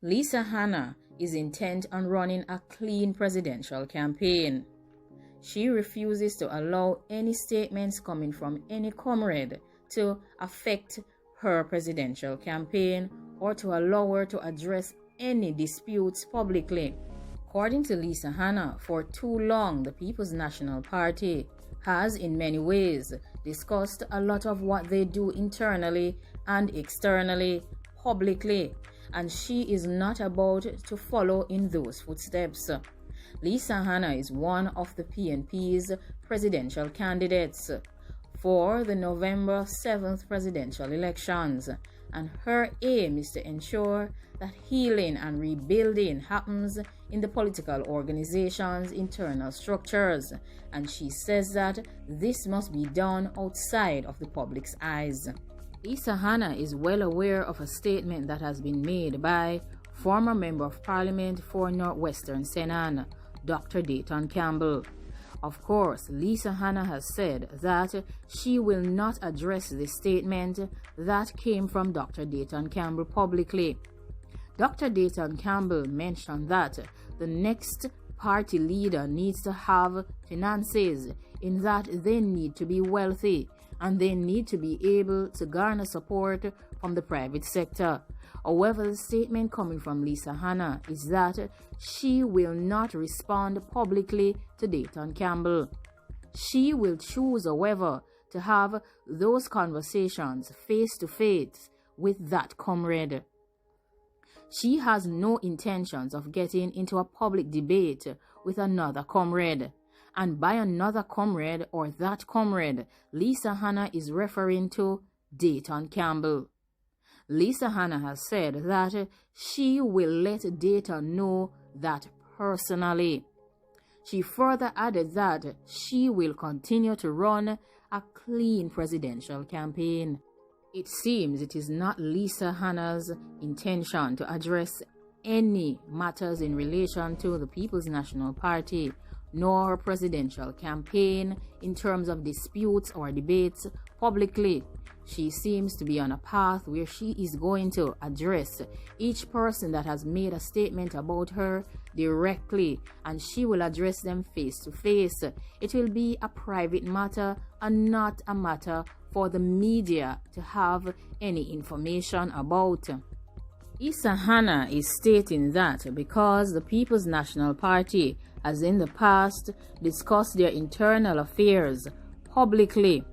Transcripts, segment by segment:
Lisa Hanna is intent on running a clean presidential campaign. She refuses to allow any statements coming from any comrade to affect her presidential campaign or to allow her to address any disputes publicly. According to Lisa Hanna, for too long the People's National Party has in many ways discussed a lot of what they do internally and externally, publicly, and she is not about to follow in those footsteps. Lisa Hanna is one of the PNP's presidential candidates for the November 7th presidential elections, and her aim is to ensure that healing and rebuilding happens in the political organization's internal structures, and she says that this must be done outside of the public's eyes. Lisa Hanna is well aware of a statement that has been made by former Member of Parliament for Northwestern Senan, Dr. Dayton Campbell. Of course, Lisa Hanna has said that she will not address the statement that came from Dr. Dayton Campbell publicly. Dr. Dayton Campbell mentioned that the next party leader needs to have finances, in that they need to be wealthy and they need to be able to garner support from the private sector. However, the statement coming from Lisa Hanna is that she will not respond publicly to Dayton Campbell. She will choose, however, to have those conversations face to face with that comrade. She has no intentions of getting into a public debate with another comrade. And by another comrade or that comrade, Lisa Hanna is referring to Dayton Campbell. Lisa Hanna has said that she will let Dayton know that personally. She further added that she will continue to run a clean presidential campaign. It seems it is not Lisa Hanna's intention to address any matters in relation to the People's National Party nor her presidential campaign in terms of disputes or debates publicly. She seems to be on a path where she is going to address each person that has made a statement about her directly, and she will address them face to face. It will be a private matter and not a matter for the media to have any information about. Lisa Hanna is stating that because the People's National Party has in the past discussed their internal affairs publicly,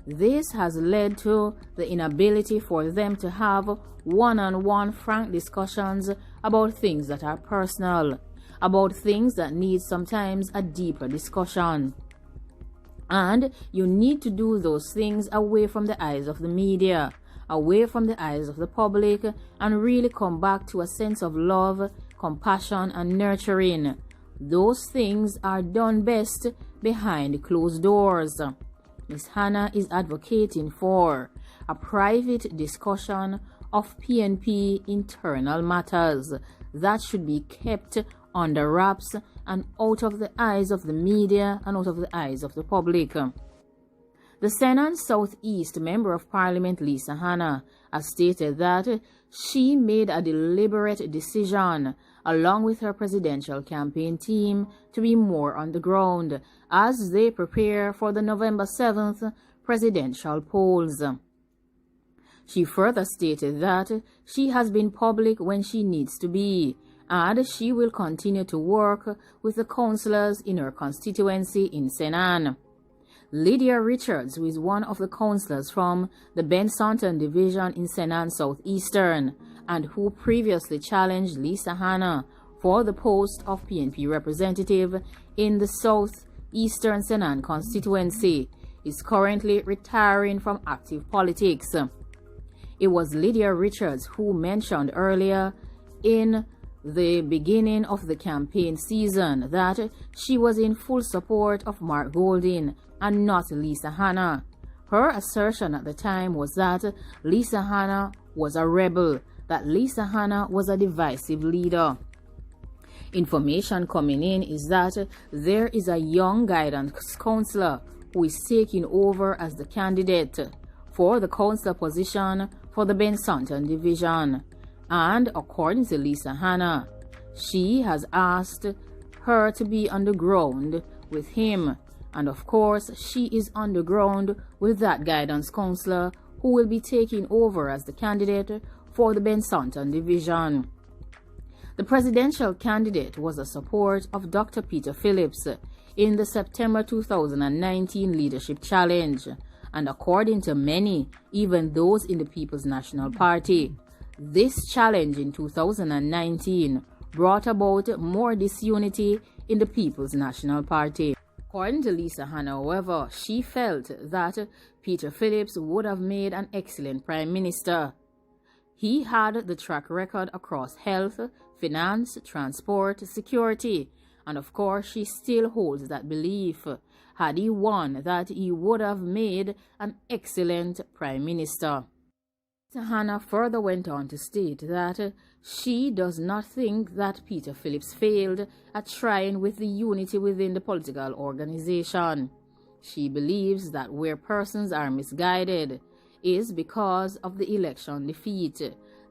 this has led to the inability for them to have one-on-one frank discussions about things that are personal, about things that need sometimes a deeper discussion. And you need to do those things away from the eyes of the media, away from the eyes of the public, and really come back to a sense of love, compassion, and nurturing. Those things are done best behind closed doors. Ms. Hanna is advocating for a private discussion of PNP internal matters that should be kept under wraps and out of the eyes of the media and out of the eyes of the public. The Senan Southeast Member of Parliament Lisa Hanna has stated that she made a deliberate decision along with her presidential campaign team to be more on the ground as they prepare for the November 7th presidential polls. She further stated that she has been public when she needs to be, and she will continue to work with the councillors in her constituency in Senan. Lydia Richards, who is one of the councillors from the Ben Santon division in Senan Southeastern, and who previously challenged Lisa Hanna for the post of PNP representative in the Southeastern Senan constituency, is currently retiring from active politics. It was Lydia Richards who mentioned earlier in the beginning of the campaign season that she was in full support of Mark Golding and not Lisa Hanna. Her assertion at the time was that Lisa Hanna was a rebel, that Lisa Hanna was a divisive leader. Information coming in is that there is a young guidance councillor who is taking over as the candidate for the councillor position for the Ben Santon division. And according to Lisa Hanna, she has asked her to be on the ground with him. And of course, she is on the ground with that guidance counselor who will be taking over as the candidate for the Bensanton division. The presidential candidate was a support of Dr. Peter Phillips in the September 2019 Leadership Challenge, and according to many, even those in the People's National Party, this challenge in 2019 brought about more disunity in the People's National Party. According to Lisa Hanna, however, she felt that Peter Phillips would have made an excellent Prime Minister. He had the track record across health, finance, transport, security, and of course she still holds that belief. Had he won, that he would have made an excellent Prime Minister. Hanna further went on to state that she does not think that Peter Phillips failed at trying with the unity within the political organization. She believes that where persons are misguided is because of the election defeat.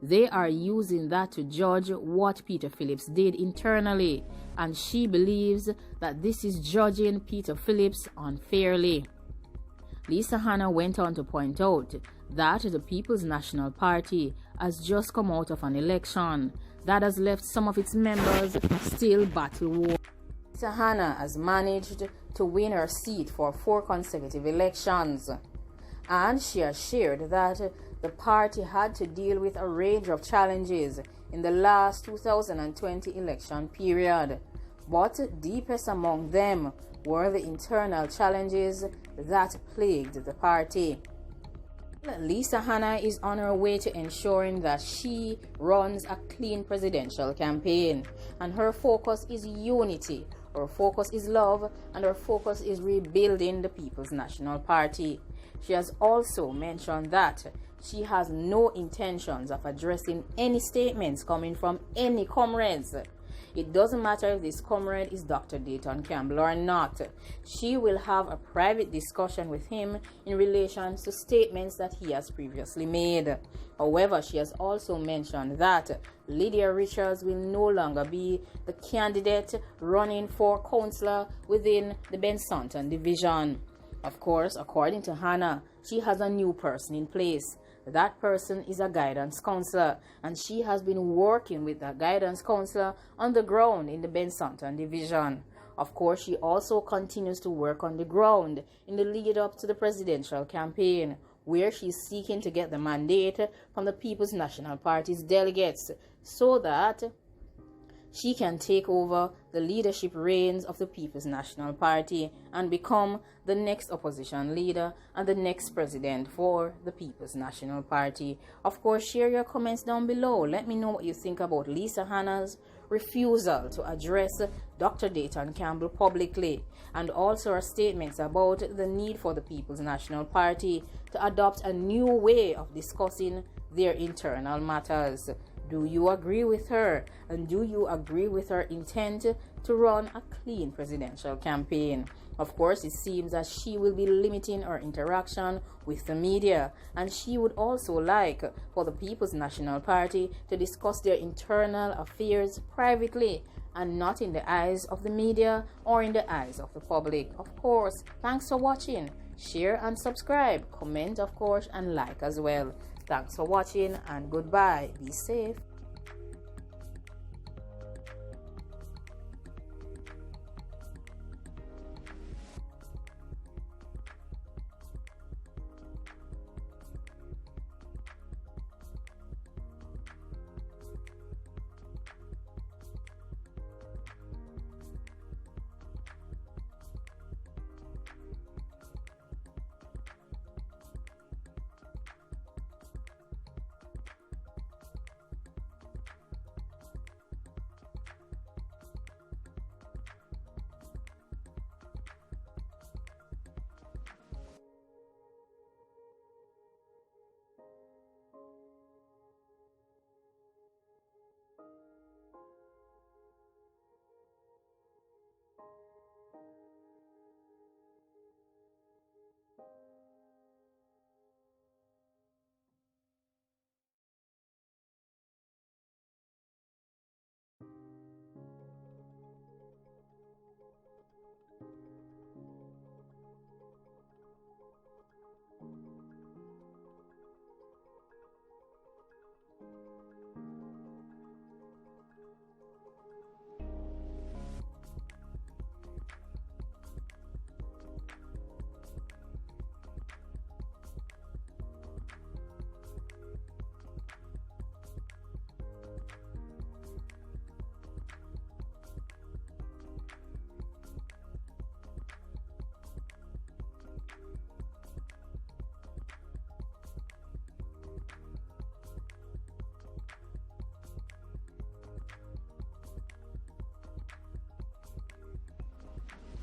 They are using that to judge what Peter Phillips did internally, and she believes that this is judging Peter Phillips unfairly. Lisa Hanna went on to point out that the People's National Party has just come out of an election that has left some of its members still battle-worn. Lisa Hanna has managed to win her seat for 4 consecutive elections, and she has shared that the party had to deal with a range of challenges in the last 2020 election period, but deepest among them were the internal challenges that plagued the party. Lisa Hanna is on her way to ensuring that she runs a clean presidential campaign, and her focus is unity, her focus is love, and her focus is rebuilding the People's National Party. She has also mentioned that she has no intentions of addressing any statements coming from any comrades. It doesn't matter if this comrade is Dr. Dayton Campbell or not. She will have a private discussion with him in relation to statements that he has previously made. However, she has also mentioned that Lydia Richards will no longer be the candidate running for councillor within the Bensanton division. Of course, according to Hanna, she has a new person in place. That person is a guidance counselor, and she has been working with that guidance counselor on the ground in the Bensanton division. Of course, she also continues to work on the ground in the lead up to the presidential campaign, where she's seeking to get the mandate from the People's National Party's delegates so that she can take over the leadership reins of the People's National Party and become the next opposition leader and the next president for the People's National Party. Of course, share your comments down below. Let me know what you think about Lisa Hanna's refusal to address Dr. Dayton Campbell publicly, and also her statements about the need for the People's National Party to adopt a new way of discussing their internal matters. Do you agree with her? And do you agree with her intent to run a clean presidential campaign? Of course, it seems that she will be limiting her interaction with the media, and she would also like for the People's National Party to discuss their internal affairs privately and not in the eyes of the media or in the eyes of the public. Of course, thanks for watching. Share and subscribe, comment of course, and like as well. Thanks for watching and goodbye. Be safe.